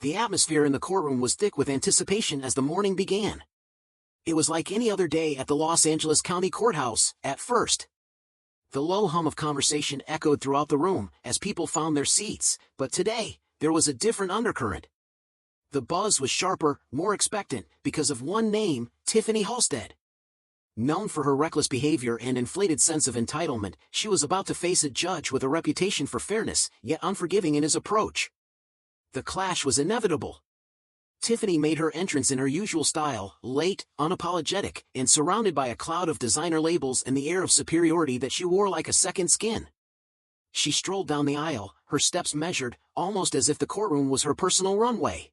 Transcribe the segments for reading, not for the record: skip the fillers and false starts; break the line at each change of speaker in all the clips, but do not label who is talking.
The atmosphere in the courtroom was thick with anticipation as the morning began. It was like any other day at the Los Angeles County Courthouse, at first. The low hum of conversation echoed throughout the room as people found their seats, but today, there was a different undercurrent. The buzz was sharper, more expectant, because of one name, Tiffany Halstead. Known for her reckless behavior and inflated sense of entitlement, she was about to face a judge with a reputation for fairness, yet unforgiving in his approach. The clash was inevitable. Tiffany made her entrance in her usual style, late, unapologetic, and surrounded by a cloud of designer labels and the air of superiority that she wore like a second skin. She strolled down the aisle, her steps measured, almost as if the courtroom was her personal runway.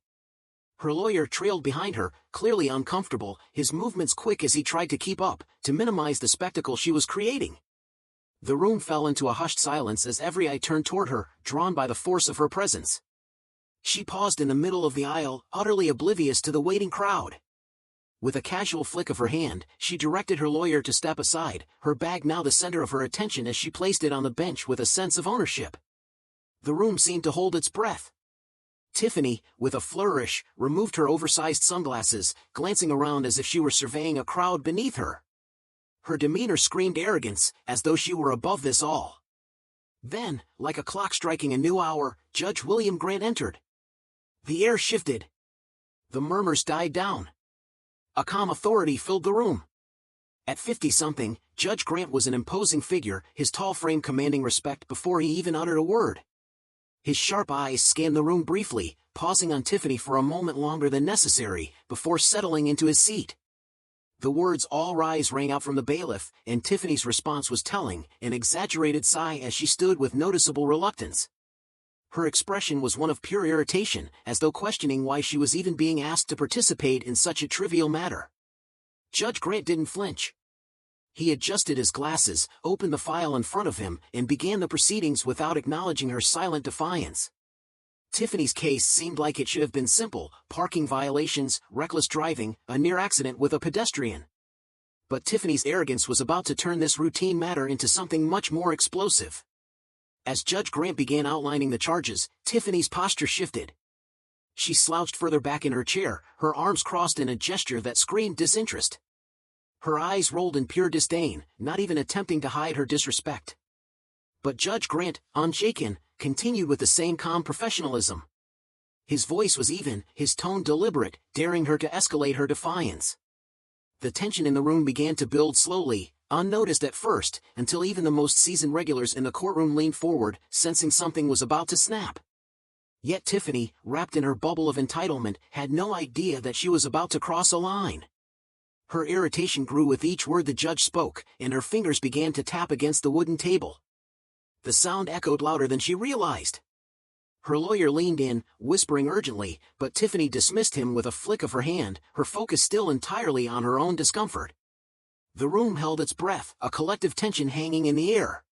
Her lawyer trailed behind her, clearly uncomfortable, his movements quick as he tried to keep up, to minimize the spectacle she was creating. The room fell into a hushed silence as every eye turned toward her, drawn by the force of her presence. She paused in the middle of the aisle, utterly oblivious to the waiting crowd. With a casual flick of her hand, she directed her lawyer to step aside, her bag now the center of her attention as she placed it on the bench with a sense of ownership. The room seemed to hold its breath. Tiffany, with a flourish, removed her oversized sunglasses, glancing around as if she were surveying a crowd beneath her. Her demeanor screamed arrogance, as though she were above this all. Then, like a clock striking a new hour, Judge William Grant entered. The air shifted. The murmurs died down. A calm authority filled the room. At 50-something, Judge Grant was an imposing figure, his tall frame commanding respect before he even uttered a word. His sharp eyes scanned the room briefly, pausing on Tiffany for a moment longer than necessary, before settling into his seat. The words "all rise" rang out from the bailiff, and Tiffany's response was telling, an exaggerated sigh as she stood with noticeable reluctance. Her expression was one of pure irritation, as though questioning why she was even being asked to participate in such a trivial matter. Judge Grant didn't flinch. He adjusted his glasses, opened the file in front of him, and began the proceedings without acknowledging her silent defiance. Tiffany's case seemed like it should have been simple: parking violations, reckless driving, a near accident with a pedestrian. But Tiffany's arrogance was about to turn this routine matter into something much more explosive. As Judge Grant began outlining the charges, Tiffany's posture shifted. She slouched further back in her chair, her arms crossed in a gesture that screamed disinterest. Her eyes rolled in pure disdain, not even attempting to hide her disrespect. But Judge Grant, unshaken, continued with the same calm professionalism. His voice was even, his tone deliberate, daring her to escalate her defiance. The tension in the room began to build slowly, unnoticed at first, until even the most seasoned regulars in the courtroom leaned forward, sensing something was about to snap. Yet Tiffany, wrapped in her bubble of entitlement, had no idea that she was about to cross a line. Her irritation grew with each word the judge spoke, and her fingers began to tap against the wooden table. The sound echoed louder than she realized. Her lawyer leaned in, whispering urgently, but Tiffany dismissed him with a flick of her hand, her focus still entirely on her own discomfort. The room held its breath, a collective tension hanging in the air.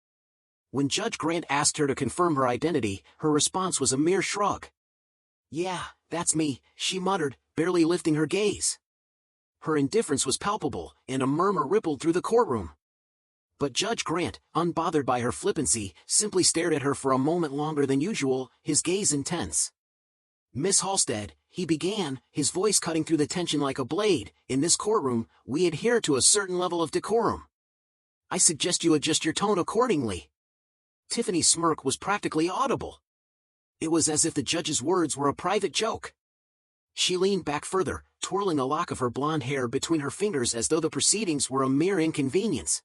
When Judge Grant asked her to confirm her identity, her response was a mere shrug. "Yeah, that's me," she muttered, barely lifting her gaze. Her indifference was palpable, and a murmur rippled through the courtroom. But Judge Grant, unbothered by her flippancy, simply stared at her for a moment longer than usual, his gaze intense. "Miss Halstead," he began, his voice cutting through the tension like a blade, "in this courtroom, we adhere to a certain level of decorum. I suggest you adjust your tone accordingly." Tiffany's smirk was practically audible. It was as if the judge's words were a private joke. She leaned back further, twirling a lock of her blonde hair between her fingers as though the proceedings were a mere inconvenience.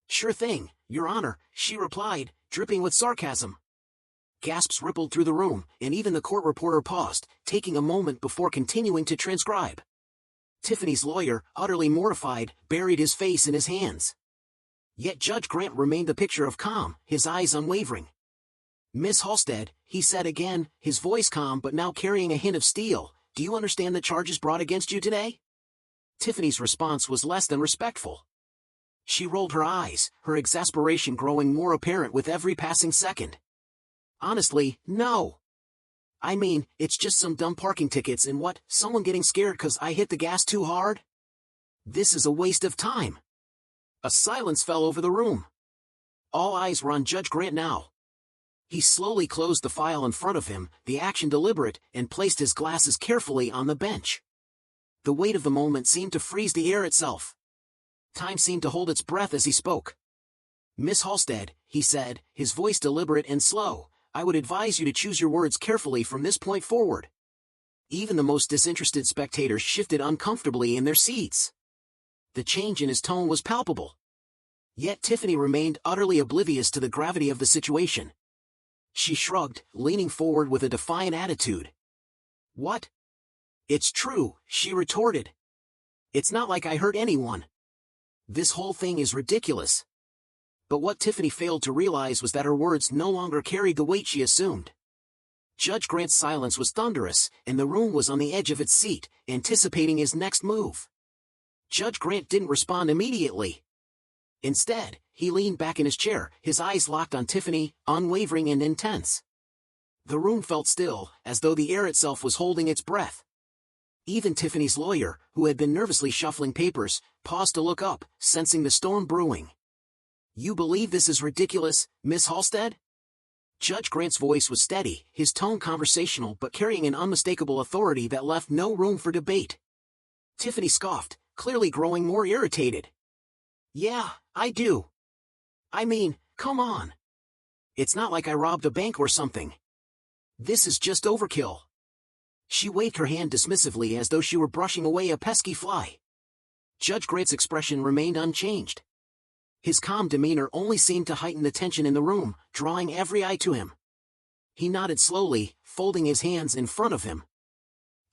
"Sure thing, Your Honor," she replied, dripping with sarcasm. Gasps rippled through the room, and even the court reporter paused, taking a moment before continuing to transcribe. Tiffany's lawyer, utterly mortified, buried his face in his hands. Yet Judge Grant remained the picture of calm, his eyes unwavering. "Miss Halstead," he said again, his voice calm but now carrying a hint of steel, "do you understand the charges brought against you today?" Tiffany's response was less than respectful. She rolled her eyes, her exasperation growing more apparent with every passing second. "Honestly, no. I mean, it's just some dumb parking tickets and what, someone getting scared 'cause I hit the gas too hard? This is a waste of time." A silence fell over the room. All eyes were on Judge Grant now. He slowly closed the file in front of him, the action deliberate, and placed his glasses carefully on the bench. The weight of the moment seemed to freeze the air itself. Time seemed to hold its breath as he spoke. "Miss Halstead," he said, his voice deliberate and slow, "I would advise you to choose your words carefully from this point forward." Even the most disinterested spectators shifted uncomfortably in their seats. The change in his tone was palpable. Yet Tiffany remained utterly oblivious to the gravity of the situation. She shrugged, leaning forward with a defiant attitude. "What?" "It's true," she retorted. "It's not like I hurt anyone. This whole thing is ridiculous." But what Tiffany failed to realize was that her words no longer carried the weight she assumed. Judge Grant's silence was thunderous, and the room was on the edge of its seat, anticipating his next move. Judge Grant didn't respond immediately. Instead, he leaned back in his chair, his eyes locked on Tiffany, unwavering and intense. The room felt still, as though the air itself was holding its breath. Even Tiffany's lawyer, who had been nervously shuffling papers, paused to look up, sensing the storm brewing. "You believe this is ridiculous, Miss Halstead?" Judge Grant's voice was steady, his tone conversational but carrying an unmistakable authority that left no room for debate. Tiffany scoffed, clearly growing more irritated. "Yeah, I do. I mean, come on. It's not like I robbed a bank or something. This is just overkill." She waved her hand dismissively as though she were brushing away a pesky fly. Judge Grant's expression remained unchanged. His calm demeanor only seemed to heighten the tension in the room, drawing every eye to him. He nodded slowly, folding his hands in front of him.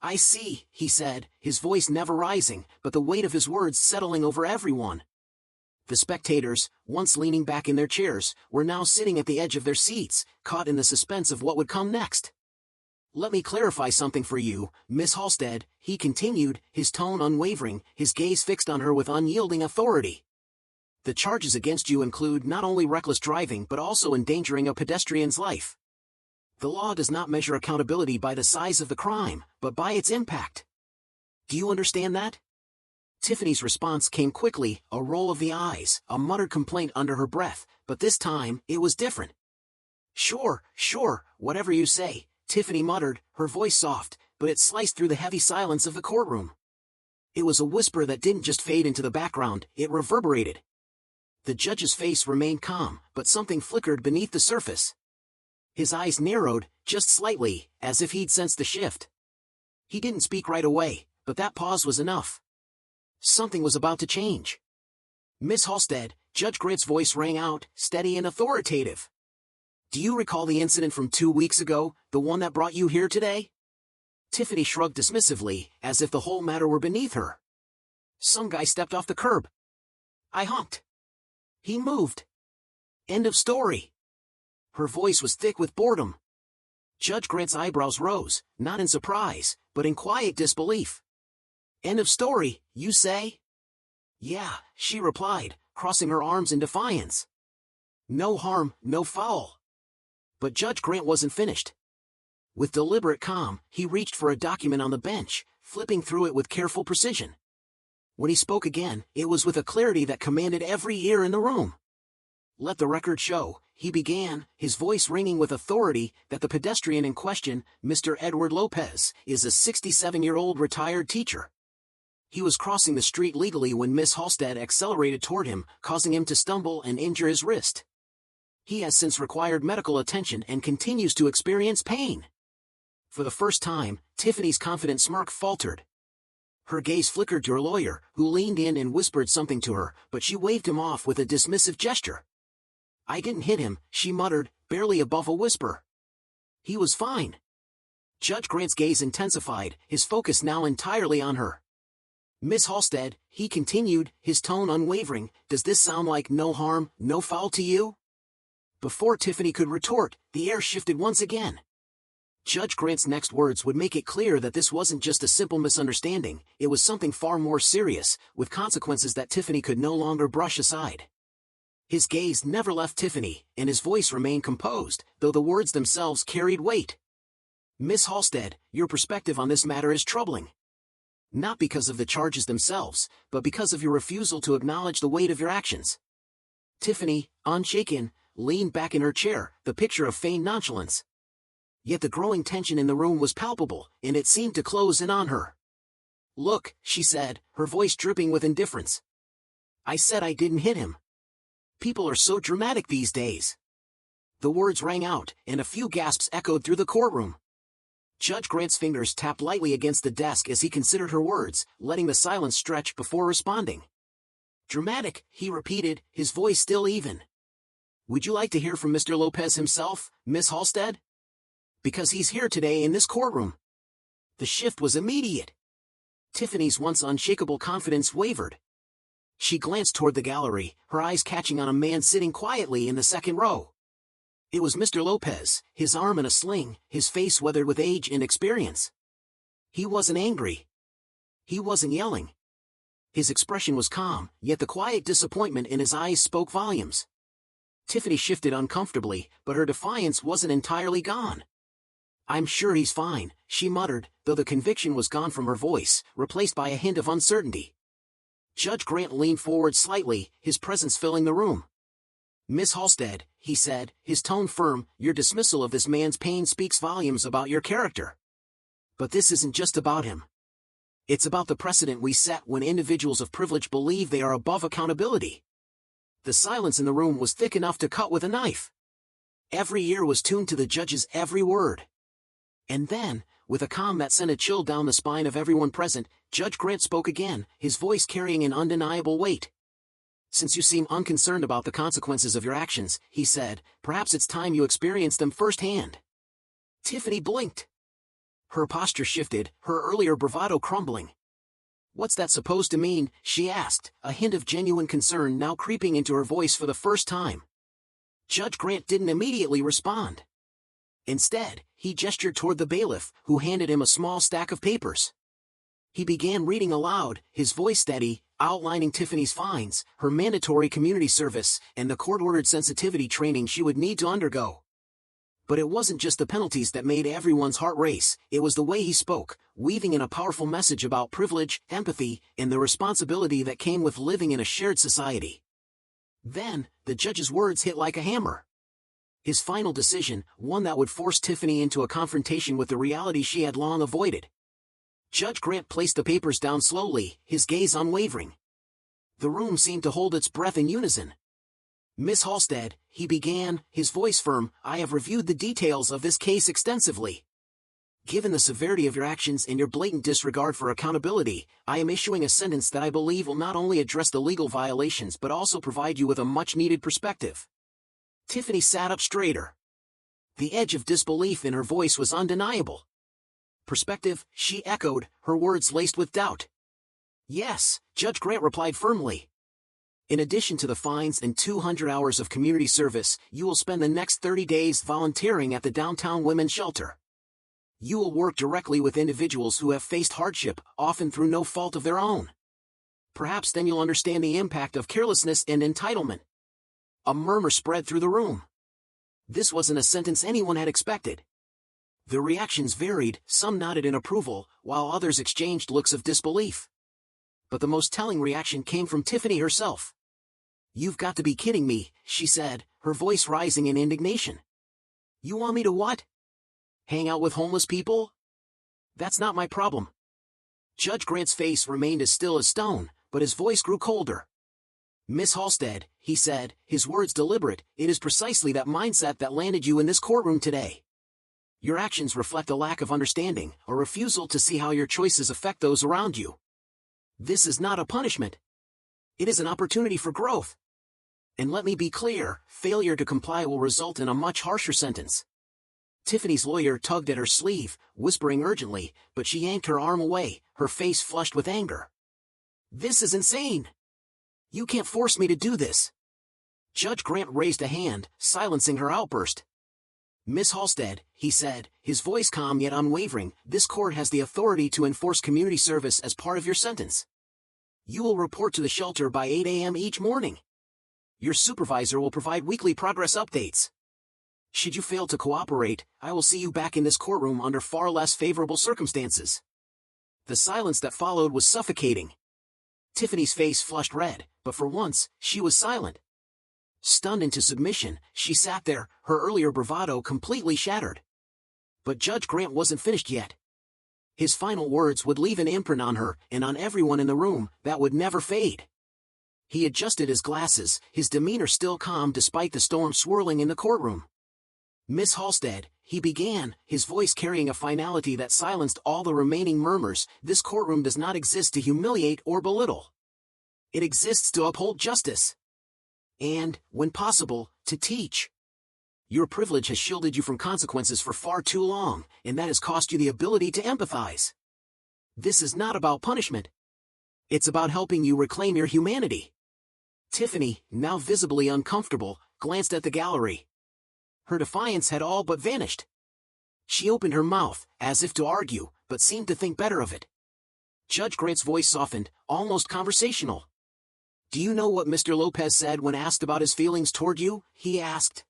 "I see," he said, his voice never rising, but the weight of his words settling over everyone. The spectators, once leaning back in their chairs, were now sitting at the edge of their seats, caught in the suspense of what would come next. "Let me clarify something for you, Miss Halstead," he continued, his tone unwavering, his gaze fixed on her with unyielding authority. "The charges against you include not only reckless driving but also endangering a pedestrian's life. The law does not measure accountability by the size of the crime, but by its impact. Do you understand that?" Tiffany's response came quickly, a roll of the eyes, a muttered complaint under her breath, but this time, it was different. Sure, whatever you say," Tiffany muttered, her voice soft, but it sliced through the heavy silence of the courtroom. It was a whisper that didn't just fade into the background, it reverberated. The judge's face remained calm, but something flickered beneath the surface. His eyes narrowed, just slightly, as if he'd sensed the shift. He didn't speak right away, but that pause was enough. Something was about to change. "Miss Halstead," Judge Grant's voice rang out, steady and authoritative. "Do you recall the incident from 2 weeks ago, the one that brought you here today?" Tiffany shrugged dismissively, as if the whole matter were beneath her. "Some guy stepped off the curb. I honked. He moved. End of story." Her voice was thick with boredom. Judge Grant's eyebrows rose, not in surprise, but in quiet disbelief. "End of story, you say?" "Yeah," she replied, crossing her arms in defiance. "No harm, no foul." But Judge Grant wasn't finished. With deliberate calm, he reached for a document on the bench, flipping through it with careful precision. When he spoke again, it was with a clarity that commanded every ear in the room. "Let the record show," he began, his voice ringing with authority, "that the pedestrian in question, Mr. Edward Lopez, is a 67-year-old retired teacher. He was crossing the street legally when Miss Halstead accelerated toward him, causing him to stumble and injure his wrist. He has since required medical attention and continues to experience pain." For the first time, Tiffany's confident smirk faltered. Her gaze flickered to her lawyer, who leaned in and whispered something to her, but she waved him off with a dismissive gesture. "I didn't hit him," she muttered, barely above a whisper. "He was fine." Judge Grant's gaze intensified, his focus now entirely on her. "Miss Halstead," he continued, his tone unwavering, "does this sound like no harm, no foul to you?" Before Tiffany could retort, the air shifted once again. Judge Grant's next words would make it clear that this wasn't just a simple misunderstanding, it was something far more serious, with consequences that Tiffany could no longer brush aside. His gaze never left Tiffany, and his voice remained composed, though the words themselves carried weight. "Miss Halstead, your perspective on this matter is troubling. Not because of the charges themselves, but because of your refusal to acknowledge the weight of your actions." Tiffany, unshaken, leaned back in her chair, the picture of feigned nonchalance. Yet the growing tension in the room was palpable, and it seemed to close in on her. "Look," she said, her voice dripping with indifference. "I said I didn't hit him. People are so dramatic these days." The words rang out, and a few gasps echoed through the courtroom. Judge Grant's fingers tapped lightly against the desk as he considered her words, letting the silence stretch before responding. "Dramatic," he repeated, his voice still even. "Would you like to hear from Mr. Lopez himself, Miss Halstead? Because he's here today in this courtroom." The shift was immediate. Tiffany's once unshakable confidence wavered. She glanced toward the gallery, her eyes catching on a man sitting quietly in the second row. It was Mr. Lopez, his arm in a sling, his face weathered with age and experience. He wasn't angry. He wasn't yelling. His expression was calm, yet the quiet disappointment in his eyes spoke volumes. Tiffany shifted uncomfortably, but her defiance wasn't entirely gone. "I'm sure he's fine," she muttered, though the conviction was gone from her voice, replaced by a hint of uncertainty. Judge Grant leaned forward slightly, his presence filling the room. "Miss Halstead," he said, his tone firm, "your dismissal of this man's pain speaks volumes about your character. But this isn't just about him. It's about the precedent we set when individuals of privilege believe they are above accountability." The silence in the room was thick enough to cut with a knife. Every ear was tuned to the judge's every word. And then, with a calm that sent a chill down the spine of everyone present, Judge Grant spoke again, his voice carrying an undeniable weight. "Since you seem unconcerned about the consequences of your actions," he said, "perhaps it's time you experienced them firsthand." Tiffany blinked. Her posture shifted, her earlier bravado crumbling. "What's that supposed to mean?" she asked, a hint of genuine concern now creeping into her voice for the first time. Judge Grant didn't immediately respond. Instead, he gestured toward the bailiff, who handed him a small stack of papers. He began reading aloud, his voice steady, outlining Tiffany's fines, her mandatory community service, and the court-ordered sensitivity training she would need to undergo. But it wasn't just the penalties that made everyone's heart race, it was the way he spoke, weaving in a powerful message about privilege, empathy, and the responsibility that came with living in a shared society. Then, the judge's words hit like a hammer. His final decision, one that would force Tiffany into a confrontation with the reality she had long avoided. Judge Grant placed the papers down slowly, his gaze unwavering. The room seemed to hold its breath in unison. "Miss Halstead," he began, his voice firm, "I have reviewed the details of this case extensively. Given the severity of your actions and your blatant disregard for accountability, I am issuing a sentence that I believe will not only address the legal violations but also provide you with a much-needed perspective." Tiffany sat up straighter. The edge of disbelief in her voice was undeniable. "Perspective," she echoed, her words laced with doubt. "Yes," Judge Grant replied firmly. "In addition to the fines and 200 hours of community service, you will spend the next 30 days volunteering at the downtown women's shelter. You will work directly with individuals who have faced hardship, often through no fault of their own. Perhaps then you'll understand the impact of carelessness and entitlement." A murmur spread through the room. This wasn't a sentence anyone had expected. The reactions varied, some nodded in approval, while others exchanged looks of disbelief. But the most telling reaction came from Tiffany herself. "You've got to be kidding me," she said, her voice rising in indignation. "You want me to what? Hang out with homeless people? That's not my problem." Judge Grant's face remained as still as stone, but his voice grew colder. "Miss Halstead," he said, his words deliberate, "it is precisely that mindset that landed you in this courtroom today. Your actions reflect a lack of understanding, a refusal to see how your choices affect those around you. This is not a punishment. It is an opportunity for growth. And let me be clear, failure to comply will result in a much harsher sentence." Tiffany's lawyer tugged at her sleeve, whispering urgently, but she yanked her arm away, her face flushed with anger. "This is insane. You can't force me to do this." Judge Grant raised a hand, silencing her outburst. "Miss Halstead," he said, his voice calm yet unwavering, "this court has the authority to enforce community service as part of your sentence. You will report to the shelter by 8 a.m. each morning. Your supervisor will provide weekly progress updates. Should you fail to cooperate, I will see you back in this courtroom under far less favorable circumstances." The silence that followed was suffocating. Tiffany's face flushed red, but for once, she was silent. Stunned into submission, she sat there, her earlier bravado completely shattered. But Judge Grant wasn't finished yet. His final words would leave an imprint on her and on everyone in the room that would never fade. He adjusted his glasses, his demeanor still calm despite the storm swirling in the courtroom. "Miss Halstead," he began, his voice carrying a finality that silenced all the remaining murmurs, "this courtroom does not exist to humiliate or belittle. It exists to uphold justice. And, when possible, to teach. Your privilege has shielded you from consequences for far too long, and that has cost you the ability to empathize. This is not about punishment. It's about helping you reclaim your humanity." Tiffany, now visibly uncomfortable, glanced at the gallery. Her defiance had all but vanished. She opened her mouth, as if to argue, but seemed to think better of it. Judge Grant's voice softened, almost conversational. "Do you know what Mr. Lopez said when asked about his feelings toward you?" he asked.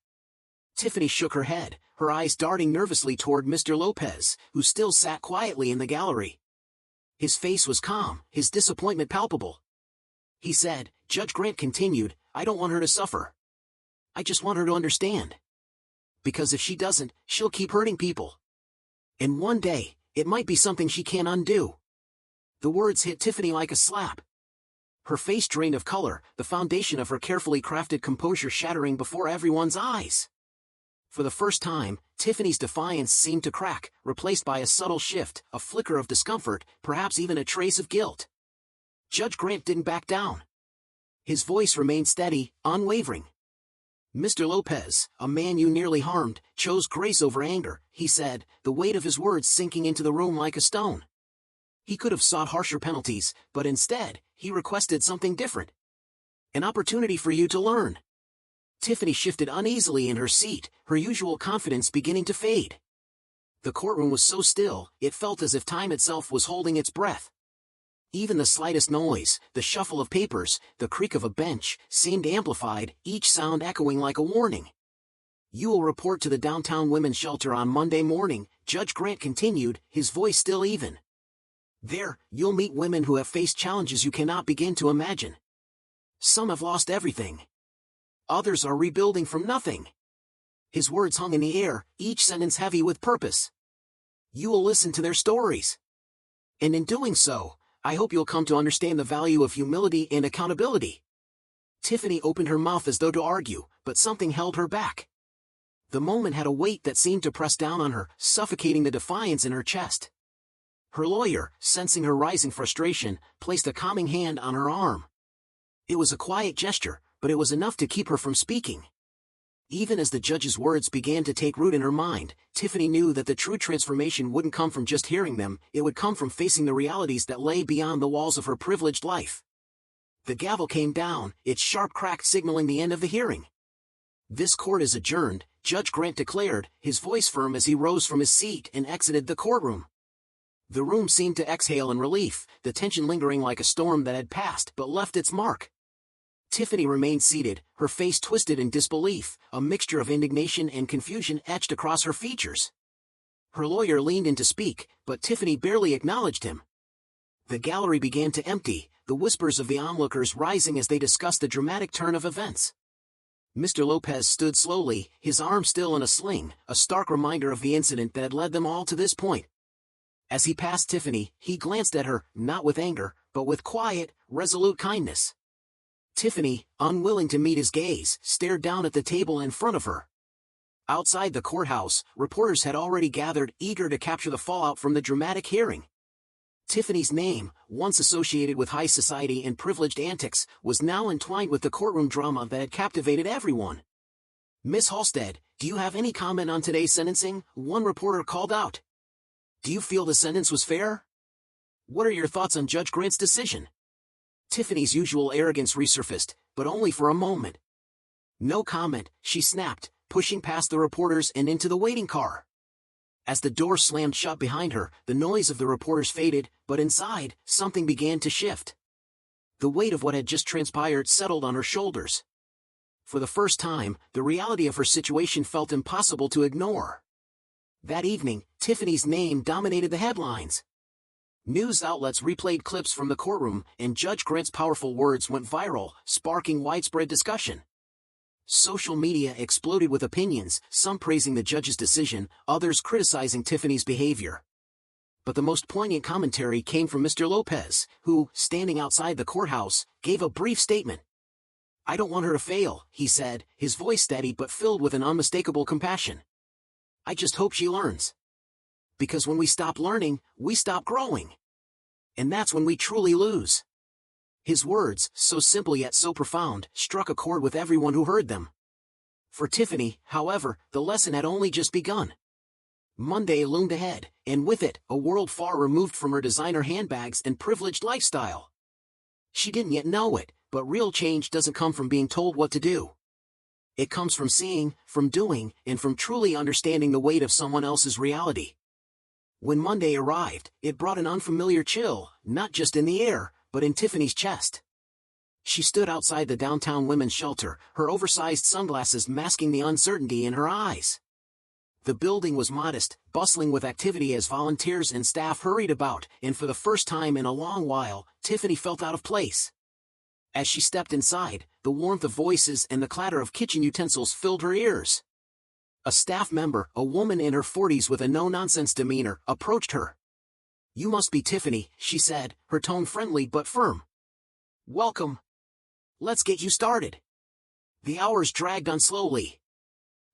Tiffany shook her head, her eyes darting nervously toward Mr. Lopez, who still sat quietly in the gallery. His face was calm, his disappointment palpable. He said, Judge Grant continued, "I don't want her to suffer. I just want her to understand. Because if she doesn't, she'll keep hurting people. And one day, it might be something she can't undo." The words hit Tiffany like a slap. Her face drained of color, the foundation of her carefully crafted composure shattering before everyone's eyes. For the first time, Tiffany's defiance seemed to crack, replaced by a subtle shift, a flicker of discomfort, perhaps even a trace of guilt. Judge Grant didn't back down. His voice remained steady, unwavering. "Mr. Lopez, a man you nearly harmed, chose grace over anger," he said, the weight of his words sinking into the room like a stone. He could have sought harsher penalties, but instead, he requested something different. "An opportunity for you to learn." Tiffany shifted uneasily in her seat, her usual confidence beginning to fade. The courtroom was so still, it felt as if time itself was holding its breath. Even the slightest noise, the shuffle of papers, the creak of a bench, seemed amplified, each sound echoing like a warning. "You will report to the downtown women's shelter on Monday morning," Judge Grant continued, his voice still even. "There, you'll meet women who have faced challenges you cannot begin to imagine. Some have lost everything. Others are rebuilding from nothing." His words hung in the air, each sentence heavy with purpose. "You will listen to their stories. And in doing so, I hope you'll come to understand the value of humility and accountability." Tiffany opened her mouth as though to argue, but something held her back. The moment had a weight that seemed to press down on her, suffocating the defiance in her chest. Her lawyer, sensing her rising frustration, placed a calming hand on her arm. It was a quiet gesture, but it was enough to keep her from speaking. Even as the judge's words began to take root in her mind, Tiffany knew that the true transformation wouldn't come from just hearing them, it would come from facing the realities that lay beyond the walls of her privileged life. The gavel came down, its sharp crack signaling the end of the hearing. "This court is adjourned," Judge Grant declared, his voice firm as he rose from his seat and exited the courtroom. The room seemed to exhale in relief, the tension lingering like a storm that had passed but left its mark. Tiffany remained seated, her face twisted in disbelief, a mixture of indignation and confusion etched across her features. Her lawyer leaned in to speak, but Tiffany barely acknowledged him. The gallery began to empty, the whispers of the onlookers rising as they discussed the dramatic turn of events. Mr. Lopez stood slowly, his arm still in a sling, a stark reminder of the incident that had led them all to this point. As he passed Tiffany, he glanced at her, not with anger, but with quiet, resolute kindness. Tiffany, unwilling to meet his gaze, stared down at the table in front of her. Outside the courthouse, reporters had already gathered, eager to capture the fallout from the dramatic hearing. Tiffany's name, once associated with high society and privileged antics, was now entwined with the courtroom drama that had captivated everyone. "Miss Halstead, do you have any comment on today's sentencing?" one reporter called out. "Do you feel the sentence was fair? What are your thoughts on Judge Grant's decision?" Tiffany's usual arrogance resurfaced, but only for a moment. "No comment," she snapped, pushing past the reporters and into the waiting car. As the door slammed shut behind her, the noise of the reporters faded, but inside, something began to shift. The weight of what had just transpired settled on her shoulders. For the first time, the reality of her situation felt impossible to ignore. That evening, Tiffany's name dominated the headlines. News outlets replayed clips from the courtroom, and Judge Grant's powerful words went viral, sparking widespread discussion. Social media exploded with opinions, some praising the judge's decision, others criticizing Tiffany's behavior. But the most poignant commentary came from Mr. Lopez, who, standing outside the courthouse, gave a brief statement. "I don't want her to fail," he said, his voice steady but filled with an unmistakable compassion. "I just hope she learns. Because when we stop learning, we stop growing. And that's when we truly lose." His words, so simple yet so profound, struck a chord with everyone who heard them. For Tiffany, however, the lesson had only just begun. Monday loomed ahead, and with it, a world far removed from her designer handbags and privileged lifestyle. She didn't yet know it, but real change doesn't come from being told what to do. It comes from seeing, from doing, and from truly understanding the weight of someone else's reality. When Monday arrived, it brought an unfamiliar chill, not just in the air, but in Tiffany's chest. She stood outside the downtown women's shelter, her oversized sunglasses masking the uncertainty in her eyes. The building was modest, bustling with activity as volunteers and staff hurried about, and for the first time in a long while, Tiffany felt out of place. As she stepped inside, the warmth of voices and the clatter of kitchen utensils filled her ears. A staff member, a woman in her 40s with a no-nonsense demeanor, approached her. "You must be Tiffany," she said, her tone friendly but firm. "Welcome. Let's get you started." The hours dragged on slowly.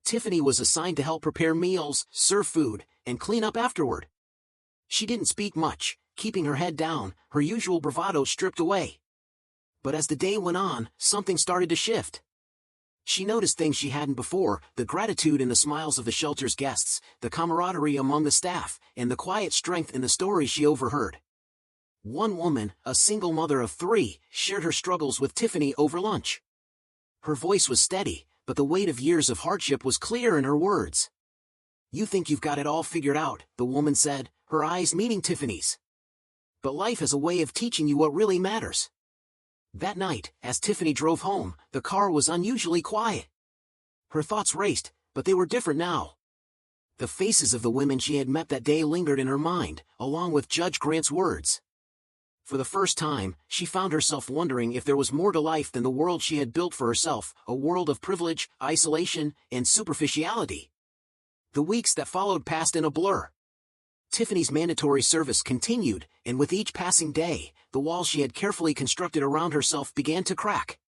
Tiffany was assigned to help prepare meals, serve food, and clean up afterward. She didn't speak much, keeping her head down, her usual bravado stripped away. But as the day went on, something started to shift. She noticed things she hadn't before, the gratitude in the smiles of the shelter's guests, the camaraderie among the staff, and the quiet strength in the stories she overheard. One woman, a single mother of 3, shared her struggles with Tiffany over lunch. Her voice was steady, but the weight of years of hardship was clear in her words. "You think you've got it all figured out," the woman said, her eyes meeting Tiffany's. "But life has a way of teaching you what really matters." That night, as Tiffany drove home, the car was unusually quiet. Her thoughts raced, but they were different now. The faces of the women she had met that day lingered in her mind, along with Judge Grant's words. For the first time, she found herself wondering if there was more to life than the world she had built for herself, a world of privilege, isolation, and superficiality. The weeks that followed passed in a blur. Tiffany's mandatory service continued, and with each passing day, the walls she had carefully constructed around herself began to crack.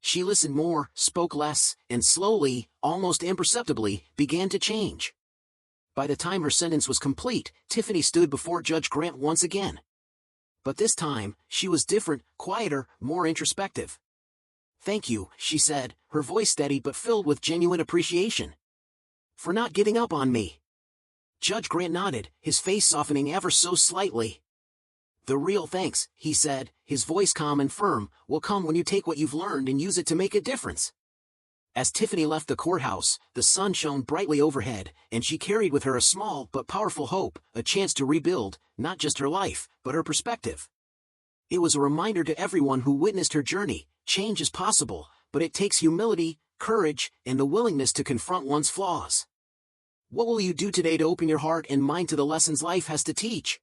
She listened more, spoke less, and slowly, almost imperceptibly, began to change. By the time her sentence was complete, Tiffany stood before Judge Grant once again. But this time, she was different, quieter, more introspective. "Thank you," she said, her voice steady but filled with genuine appreciation. "For not giving up on me." Judge Grant nodded, his face softening ever so slightly. "The real thanks," he said, his voice calm and firm, "will come when you take what you've learned and use it to make a difference." As Tiffany left the courthouse, the sun shone brightly overhead, and she carried with her a small but powerful hope, a chance to rebuild, not just her life, but her perspective. It was a reminder to everyone who witnessed her journey: change is possible, but it takes humility, courage, and the willingness to confront one's flaws. What will you do today to open your heart and mind to the lessons life has to teach?